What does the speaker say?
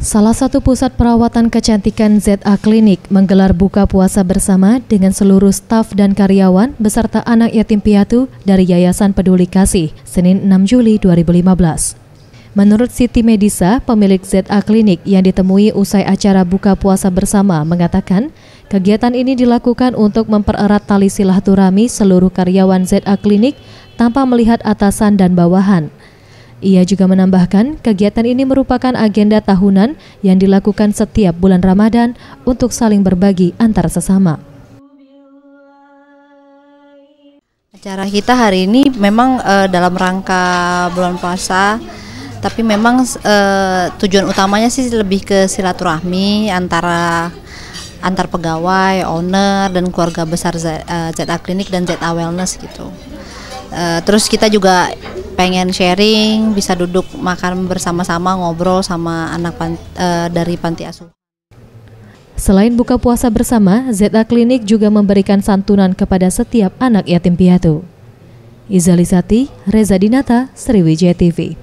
Salah satu pusat perawatan kecantikan ZA Klinik menggelar buka puasa bersama dengan seluruh staf dan karyawan beserta anak yatim piatu dari Yayasan Peduli Kasih, Senin 6 Juli 2015. Menurut Siti Medisa, pemilik ZA Klinik yang ditemui usai acara buka puasa bersama mengatakan, kegiatan ini dilakukan untuk mempererat tali silaturahmi seluruh karyawan ZA Klinik tanpa melihat atasan dan bawahan. Ia juga menambahkan, kegiatan ini merupakan agenda tahunan yang dilakukan setiap bulan Ramadan untuk saling berbagi antar sesama. Acara kita hari ini memang dalam rangka bulan puasa, tapi memang tujuan utamanya sih lebih ke silaturahmi antar pegawai, owner, dan keluarga besar ZA Klinik dan ZA Wellness gitu. Terus kita juga pengen sharing, bisa duduk makan bersama-sama, ngobrol sama anak dari panti asuhan. Selain buka puasa bersama, ZA Klinik juga memberikan santunan kepada setiap anak yatim piatu. Izalisati, Reza Dinata, Sriwijaya TV.